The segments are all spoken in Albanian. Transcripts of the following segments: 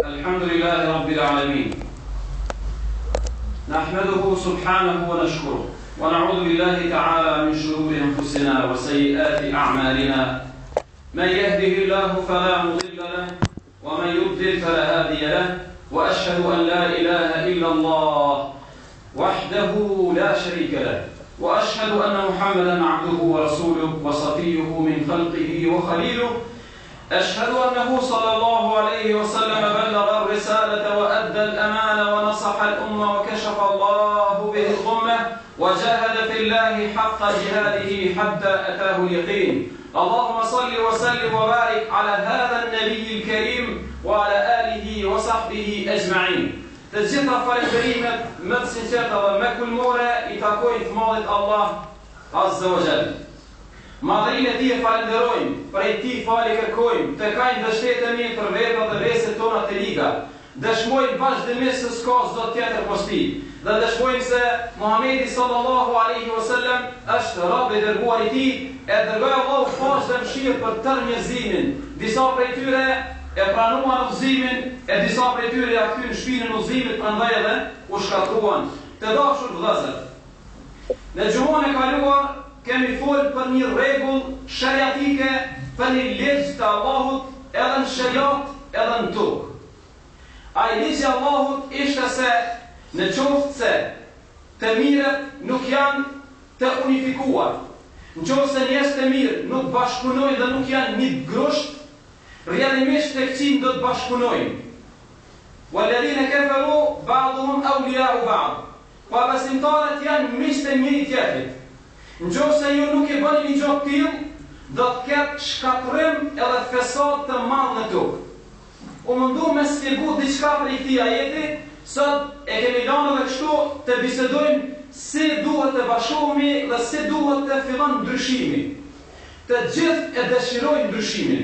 الحمد لله رب العالمين نحمده سبحانه ونشكره ونعوذ بالله تعالى من شرور أنفسنا وسيئات أعمالنا من يهده الله فلا مضل له ومن يضلل فلا هادي له وأشهد أن لا إله إلا الله وحده لا شريك له وأشهد أن محمدا عبده ورسوله وصفيه من خلقه وخليله أشهد أنه صلى الله عليه وسلم بلغ الرسالة وأدى الأمانة ونصح الأمة وكشف الله به الغمة وجاهد في الله حق جهاده حتى أتاه اليقين. اللهم صل وسلم وبارك على هذا النبي الكريم وعلى آله وصحبه أجمعين. تجدها فالكريمة مدسنشاتا ومكل مورا يتاكوين في موضة الله عز وجل. Madhrinë e ti e falenderojmë, për e ti fali kërkojmë, të kajnë dështetemi për veta dhe veset tona të liga. Dëshmojmë vazhdimisht se s'ka s'do tjetër posti. Dhe dëshmojmë se Muhamedi sallallahu alaihi wasallam është rob i dërguar i tij, e dërgoi Allahu faqe dhe mëshirë për tërë njerëzimin. Disa prej tyre e pranuan udhëzimin, e disa prej tyre ja kthyën shpinën udhëzimit, prandaj edhe u shkatruan. Të dashur vëllezër, në xhumën e kaluar kemi folë për një rregull shariatike, për një ligj të Allahut, edhe në shariat edhe në tokë. Ai ligji i Allahut ishte se në qoftë se të mirët nuk janë të unifikuar, në qoftë se njerëz të mirë nuk bashkëpunojnë dhe nuk janë një grusht, realisht të këqij do të bashkëpunojnë. Walladhina kafaru ba'dhum awliya'u ba'd. Pa besimtarët janë miq të njëri tjetrit. Në qoftë se ju nuk e bëni një gjë të tillë, do të ketë shkatërrim edhe fesad të madh në tokë. U mundu me shpjegu diçka për këtij ajeti, sot e kemi lënë edhe kështu të bisedojmë si duhet të bashkohemi dhe si duhet të fillon ndryshimi. Të gjithë e dëshirojnë ndryshimin.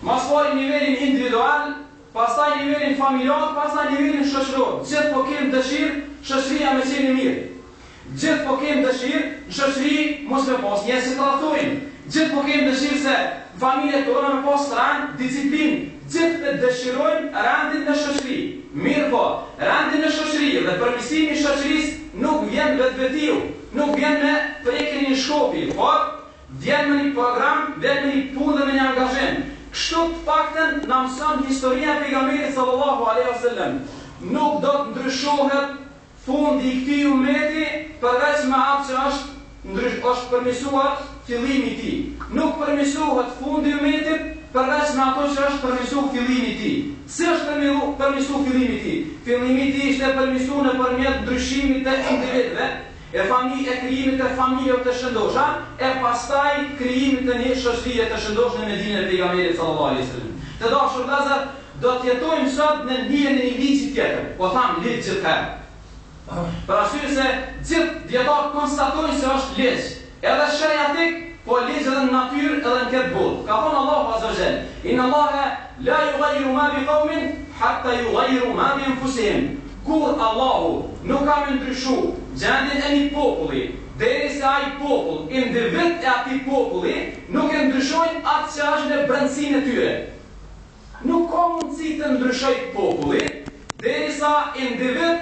Mas pari nivelin individual, pastaj nivelin familjar, pastaj nivelin shoqëror. Gjithë po kemi dëshirë shoqëria me qenë mirë. Gjithë po kemë dëshirë në shoqëri mos me pas njerëz që tradhtojnë. Gjithë po kemë dëshirë se familjet tona me pas rand, disiplinë. Gjithë të dëshirojnë randin në shoqëri. Mirë po, randi në shoqëri dhe përmirësimi i shoqërisë nuk vjen vetvetiu, nuk vjen me prekjen e një shkopi, por vjen me një program, vjen me një punë dhe me një angazhim. Kështu të paktën na mëson historia e pejgamberit sallallahu alaihi wasallam. Nuk do të ndryshohet fundi i këtij ummeti përveç me atë që është përmirësuar fillimi i tij. Nuk përmirësohet fundi i ummetit përveç me ato që është përmirësuar fillimi i tij. Si është përmirësuar fillimi i tij? Fillimi i tij ishte përmirësuar nëpërmjet ndryshimit të individëve, e krijimit të familjeve të shëndoshta, e pastaj krijimit të një shoqërie të shëndoshme në dinën e pejgamberit sallallahu alaihi wasallam. Të dashur vëllezër, do të jetojmë sot në ndjenjën e një ligji tjetër. Po tham ligj gjithherë. Për arsye se gjithë dietarët konstatojnë se është ligj, edhe shariatik, po ligj edhe në natyrë edhe në këtë botë. Ka thënë Allahu azza wa jall: "Inna Allaha la yughayyiru ma bi qawmin hatta yughayyiru ma bi anfusihim." Kur Allahu nuk ka më ndryshuar gjendjen e një populli, derisa ai popull, individ e atij populli, nuk e ndryshojnë atë që është në brendësinë e tyre. Nuk ka mundësi të ndryshojë populli, derisa individ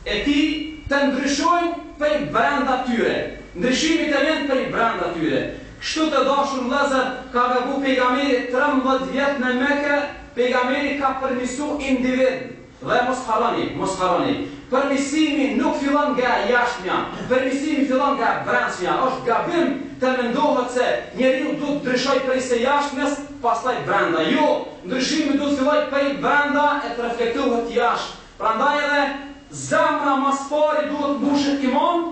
e ti të ndryshojnë për i brenda tyre. Ndryshimi të vjen për i brenda tyre. Kështu të dashur vëllezër, ka gabu pejgamberi 13 vjet në Mekë, pejgamberi ka përmirësuar individ. Dhe mos harroni. Përmirësimi nuk fillon nga jashtëmja, përmirësimi fillon nga brendshmja. Është gabim të mendohet se njeriu duhet të ndryshojë prej së jashtmes, pastaj brenda. Jo, ndryshimi duhet të fillojë prej brenda e të reflektohet jashtë. Prandaj edhe zemra mas pari duhet mbushet imam,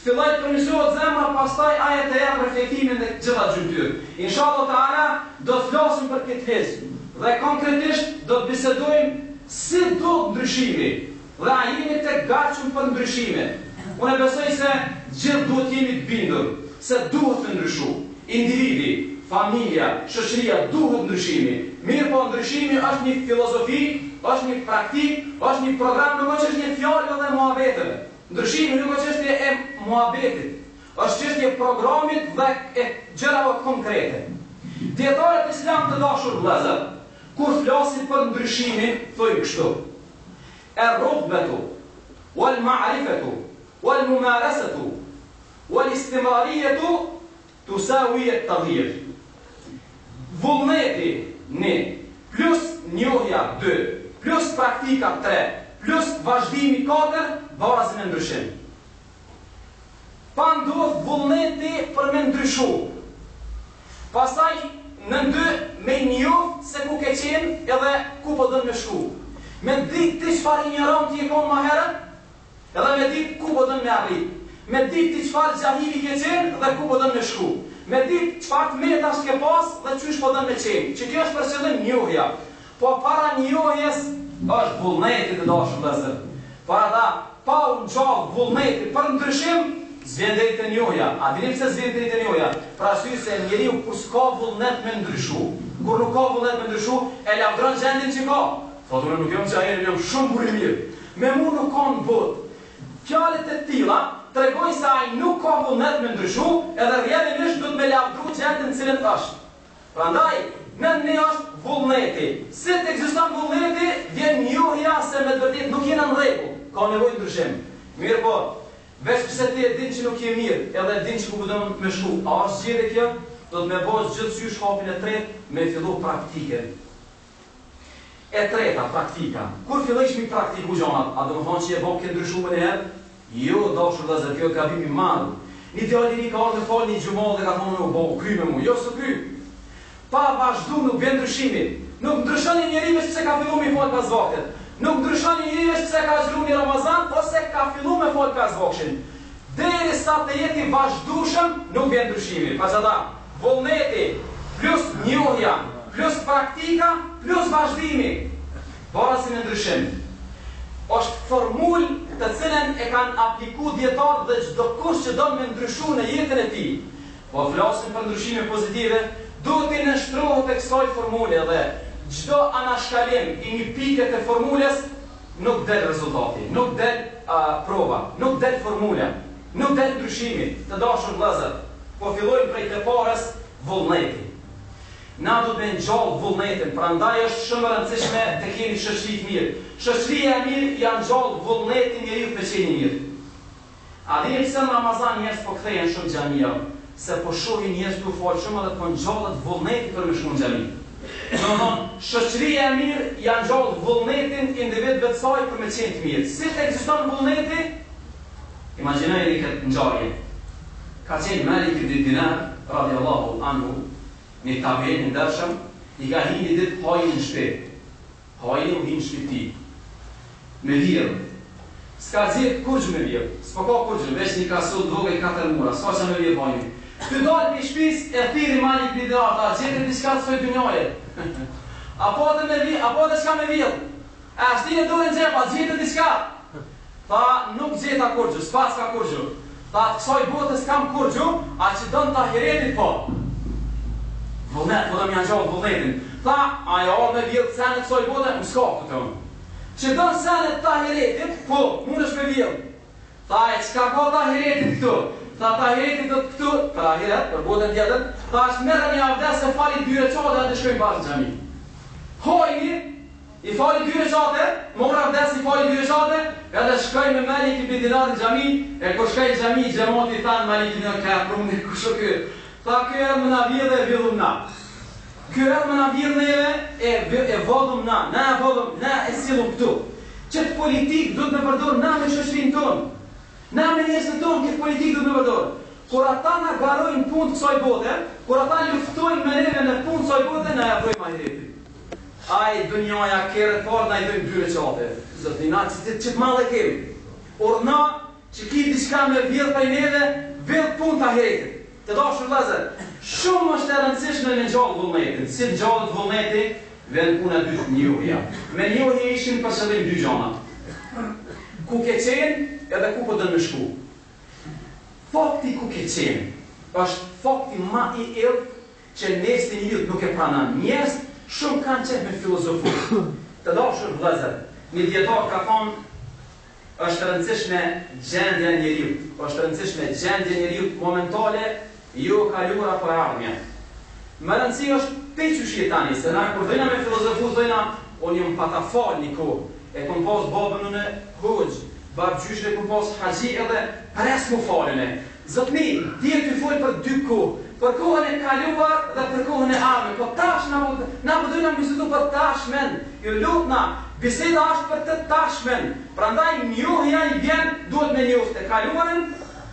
filloj të përmirësohet zemra, pastaj aja të jap reflektimin dhe gjitha gjymtyrë. Inshallah taala do të flasim për këtë ligj dhe konkretisht do të bisedojmë si do ndryshimi dhe a jemi të gatshëm për ndryshime. Unë besoj se gjithë duhet jemi të bindur se duhet të ndryshu. Individi, familja, shoqëria duhet ndryshimi. Mirë po ndryshimi është një filozofi, është një praktik, është një program, nuk është një fjalë dhe muhabeteve. Ndryshimi nuk është çështje e muhabetit, është çështje e programit dhe e gjërave konkrete. Dietarët islam të dashur vëllezër Kur flasin për ndryshimin, thojnë kështu. Er-rugbetu, wal-ma'rifetu, wal-mumaresetu, wal-istimarijetu, tusawi at-taghyir. Vullneti 1, plus njohja 2, plus praktika 3, plus vazhdimi 4, barazën e ndryshim. Pa ndodh vullneti për me ndryshu. Pastaj në 2 me njoh se ku ke qenë edhe ku po dën me shku. Me ditë ti çfarë ignorant ti e kon më herët, edhe me ditë ku po dën me arrit. Me ditë ti çfarë xahili ke qenë dhe ku po dën me shku. Me ditë çfarë metash ke pas dhe çysh po dën me qenë. Që kjo është për qëllim njohja. Po para njohjes është vullneti të dashur vëllezër. Para ta pa u ngjall vullneti për ndryshim, zvjen deri te njohja. A dini pse zvjen deri te njohja? Pra arsye se njeriu kur s'ka vullnet me ndryshu, kur nuk ka vullnet me ndryshu, e lavdron gjendin që ka. Thotë unë nuk jam që ajeri, jam shumë buri mirë. Me mu nuk ka në botë. Fjalët e tilla tregojnë se ai nuk ka vullnet me ndryshu, edhe rrjedhimisht do të me lavdru gjendin në cilën është. Prandaj, në ne është vullneti. Si të ekziston vullneti, vjen njohja se me të vërtetë nuk jena në rregull, ka nevojë ndryshim. Mirë po, veç pse ti e din që nuk je mirë, edhe din që ku do me shku. A është zgjedhje kjo? Do të me bësh gjithçysh hapin e tretë me fillu praktike. E treta, praktika. Kur fillosh me praktiku gjonat, a do të thonë që e bën ke ndryshuar një herë? Jo, dashur vëllezër, kjo ka gabim i madh. Një djalë i ka ardhur fal një xhumë dhe ka thonë, "Po, kry me mua." Jo, s'u kry. Pa vazhdu nuk vjen ndryshimi. Nuk ndryshon një njeri veç pse ka filluar me fal pas vaktit. Nuk ndryshon një njeri veç pse ka xhruar në Ramazan ose ka filluar me fal pas vaktit. Derisa të jeti vazhdueshëm, nuk vjen ndryshimi. Pastaj, vullneti plus njohja, plus praktika, plus vazhdimi. Barazën e ndryshim. Është formulë të cilën e kanë aplikuar dietarët dhe çdo kush që do me ndryshu në jetën e tij. Po flasim për ndryshime pozitive, duhet të nështrohet tek kësaj formule dhe çdo anashkalim i një pike të formulës nuk del rezultati, nuk del prova, nuk del formula, nuk del ndryshimi. Të dashur vëllezër, po fillojmë prej të parës vullneti. Na do të ngjall vullnetin, prandaj është shumë e rëndësishme të keni shoqëri të mirë. Shoqëria e mirë janë ngjall vullnetin njeriu të qenë mirë. A dini pse në Ramazan njerëz po kthehen shumë xhamia? Se po shohin njerëz tu fal shumë edhe po ngjallet vullneti për me shku në xhami. Domthon, shoqëria e mirë janë ngjall vullnetin individëve të saj për me qenë të mirë. Si të ekziston vullneti? Imagjinojeni këtë ngjarje. Ka qenë Malik ibn Dinar radhiyallahu anhu në tabenin dashëm, i ka hinë një ditë hajin në shtëpi. Hajin u hinë në shtëpi. Me vjerë. S'ka zirë kurgjë me vjerë. S'po ka kurgjë, veç një kasull dvogël 4 mura. S'ka që me vjerë hajin. Të dalë për shpis e thiri Malik ibn Dinar, ta gjetën diçka të soj dynjaje. Apo dhe s'ka me vjerë. A shtinë e dure në gjepa, gjetën diçka. Ta nuk gjeta kurgjë, s'pa s'ka kurgjë. Ta të kësaj botës kam kurgjë, a që dënë të ahiretit po. Vullnet, po dhe më janë gjallë vullnetin. Tha, ajo me vjellë senet kësoj bote, më s'ka këtë të më. Që dënë senet të ahiretit, po, mund është me vjellë. Tha, e qka ka të ahiretit këtu? Tha, të ahiretit të këtu, për ahiret, për botën tjetër, tha, është merë një avdes e fali 2 recate dhe të shkojnë bashkë në gjami. Hojni, i fali 2 recate, morë avdes i fali 2 recate, edhe shkoj me Malik ibn Dinar në gjami, e kur shkoj në gjami, gjemoti thanë Malik ibn Dinar, ka prumni, kusho kë. Tha, kjo erë më na vjedhe e vjedhum na. Kjo erë më na vjedhe neve e vodhum na. Na e vodhum, na e silum këtu. Qëtë politikë du të me përdor na me shoqërinë tonë. Na me njerëzit tonë këtë politikë du të me përdor. Kur ata na garojnë punë të kësaj bote, kur ata luftojnë me neve në punë të kësaj bote, na ja vrojmë ahiretin. Ai dunjaja kërët parë na i dojmë 2 recate. Zotni, na që të madhe kemi. Or na që ki diçka me vjedh prej neve, vjedh punë të ahiretit. Të dashur vëllezër, shumë është e rëndësishme në ngjallë vullnetin. Si ngjallet vullneti, vjen puna e dytë, njohja. Me njohje ishin për qëllim 2 gjëra. Ku ke qenë edhe ku po dën me shku. Fakti ku ke qenë është fakti më i errët që nesër njeriu nuk e pranon. Njerëz shumë kanë qenë me filozofi. Të dashur vëllezër, një dietar ka thonë është e rëndësishme gjendja e njeriu. Është e rëndësishme gjendja e njeriu momentale, jo kaluara për ardhmja. Më rëndësi është te që shjetani, se na kur dojna me filozofu, dojna, unë jam pata fal një kohë, e kom pas babën në hoxh, babë gjyshre kom pas haxhi edhe pres mu falën e. Zotni, ti e të folë për dy kohë, për kohën e kaluar dhe për kohën e ardhme, po tash na po dojna bisedu për tashmen, ju lutna, biseda është për të tashmen, prandaj njohja i vjen, duhet me njohë të kaluarën,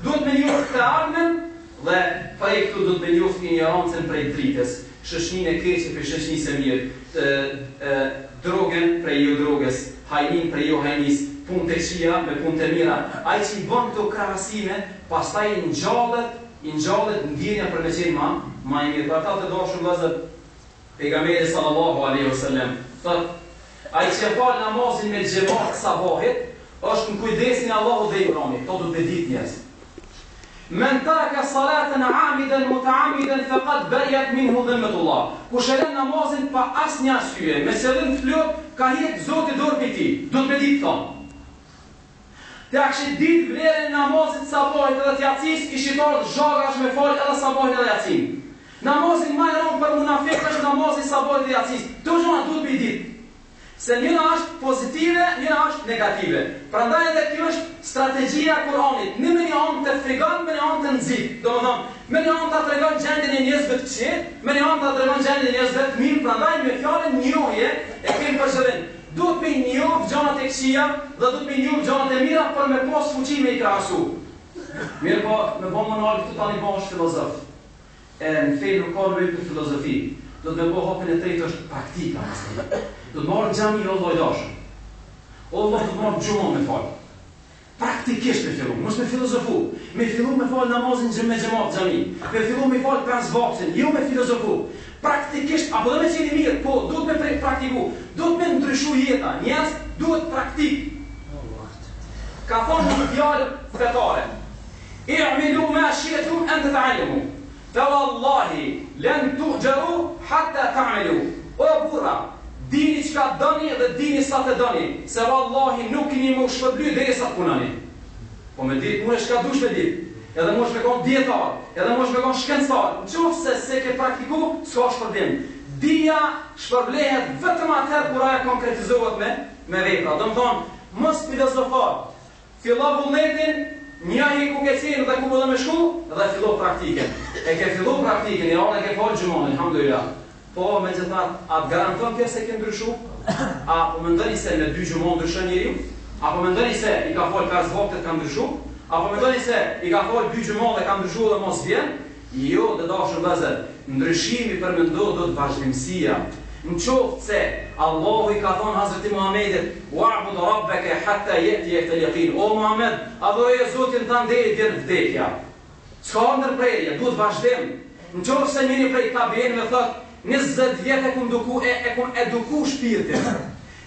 duhet me njohë të ardhmen, dhe prej këtu duhet me njohë ignorancën prej dritës, shëshnin e keqe për shëshnin se mirë, drogen prej jo droges, hajnin prej jo hajnis, punë të qia me punë të mira. Ai që i bën këto krahasime, pastaj i ngjallet ndjenja për me qenë ma i mirë. Për ata të dashur vëllezër, pejgamberi sallallahu alaihi wasallam thotë, ai që fal namazin me xhamat sabahit, është në kujdesin e Allahut dhe Ibranit. To do të ditë njerëz. Men taraka salatan amidan mutaammidan faqad bariyat minhu dhimmatullah. Kush e lën namazin pa asnjë arsye, me qëllim të plot, ka hiq Zoti dorë mbi ti. Do të ditë thonë. Të akshit ditë vlerën e namazit sabahit edhe të jacis, i shqitarët zhagash me falë edhe sabahit edhe jacin. Namazin ma i rronë për munafik është namazin sabahit edhe jacis. Të gjona duhet me ditë. Se njëna është pozitive, njëna është negative. Prandaj edhe kjo është strategjia e Kuranit. Në me një anë të frigon, me një anë të nxit. Domethënë, me një anë të tregon gjendjen e njerëzve të qetë, me një anë të tregon gjendjen e njerëzve të mirë, prandaj me fjalën njohje e kemi për qëllim. Duhet me njohë gjanat e këqija dhe duhet me njohë gjanat e mira për me pas fuqi me i krahasu. Mirë po, me bëmë më nalë këtu tani bëmë është filozof. Në fejnë nuk ka rëjtë për filozofi. Do të me bëhë hopin e tretë është praktika. Do të marrë gjami o lojdashën. O lojt do të marrë gjumon me falë. Praktikisht me fillu, mos me filozofu. Me fillu me falë namazin me gjemat gjami. Me fillu me falë pas vaksin, jo me filozofu. Praktikisht, apo do me qeni mirë, po, duhet me praktiku, duhet me ndryshu jeta, njerëz duhet praktik. Ka thonë një fjallë fetare, i'milu ma shi'tum an tata'allamu, fa wallahi lan tu'jaru hatta ta'malu. O burra, dini çka doni dhe dini sa të doni, se wallahi nuk keni më shpërbly derisa të punani. Po me ditë, unë shka dush me ditë. Edhe mosh me kon dietar, edhe mosh me kon shkencëtar. Nëse se ke praktiku, s'ka shpërblim. Dija shpërblehet vetëm atëherë kur ajo konkretizohet me vepra. Domthon, mos filozofar. Fillo vullnetin, një hiku ke qenë dhe ku do me shku, dhe fillo praktikën. E ke fillu praktikën, e anë e ke falë gjumon, alhamdulillah. Po, megjithatë, a të garanton kjo se ke ndryshu? Apo mendoni se me 2 gjumon ndryshon njeriu? Apo mendoni se i ka falë 5 vakte ka ndryshu? Apo mendoni se i ka folë 2 gjumon dhe ka ndryshu dhe mos vjen? Jo, dhe dashur vëllezër, ndryshimi për me ndohë do të vazhdimësia. Në qoftë se Allahu i ka thonë Hazreti Muhammedit, wa'bud rabbaka hatta ya'tiyaka al-yaqin. O Muhammed, adhuroje Zotin tënd deri vjen vdekja. S'ka ndërprerje, duhet vazhdim. Në qoftë se njëri prej tabiinëve thotë, 20 vjet e kum eduku shpirtin.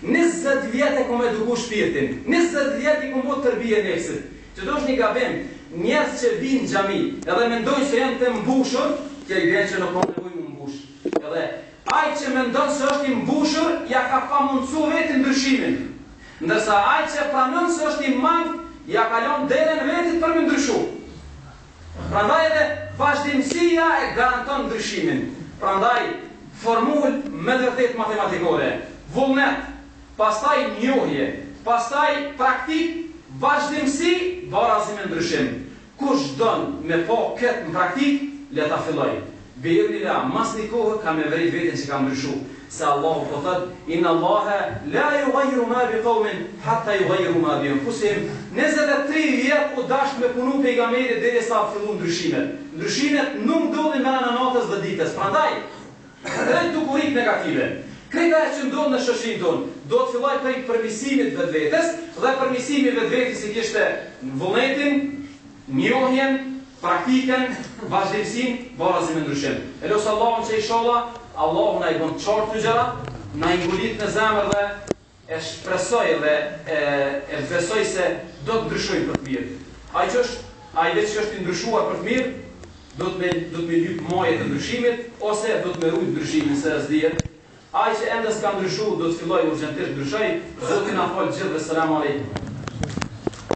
20 vjet e kum eduku shpirtin. 20 vjet i kum bërë tërbije nefsit. Që do është një gabim, njerëz që vinë në xhami, edhe mendojnë se janë të mbushur, që i vjen që nuk ka nevojë më mbush. Edhe ai që mendon se është i mbushur, ja ka pamundsuar vetë ndryshimin. Ndërsa ai që pranon se është i mangët, ja ka lënë derën vetit për me ndryshu. Prandaj edhe vazhdimësia e garanton ndryshimin. Prandaj formulë me vërtet matematikore, vullnet, pastaj njohje, pastaj praktik, vazhdimësi, barazi me ndryshim. Kush don me po këtë në praktik, le ta filloj. Bi'idhnillah, mas një kohë ka me vërit vetën që ka ndryshu. Se Allahu po thot, inna Allahe la yughayyiru ma biqawmin hatta yughayyiru ma bi anfusihim. 23 vjet u dash me punu pejgamberit derisa fillu ndryshimet. Ndryshimet nuk ndodhin me anë natës dhe ditës. Prandaj, krejt dukurit negative. Krejta e që ndodhë në shoqërinë tonë, do të filloj prej përmirësimit vetvetes dhe përmirësimi vetvetes i kishte vullnetin, njohjen, praktikën, vazhdimsinë, barazi me ndryshim. Elos Allahun që inshallah, Allahu na i bën qartë të gjëra, na i ngulit në zemër dhe e shpresoj dhe e besoj se do të ndryshojnë për të mirë. Ai vetë që është i ndryshuar për të mirë, do të me lyp majet të ndryshimit ose do të me rujt ndryshimin se s'dihet. Ai që ende s'ka ndryshu, do të filloj urgjentisht ndryshoj. Zoti na fal gjithë dhe selam aleikum.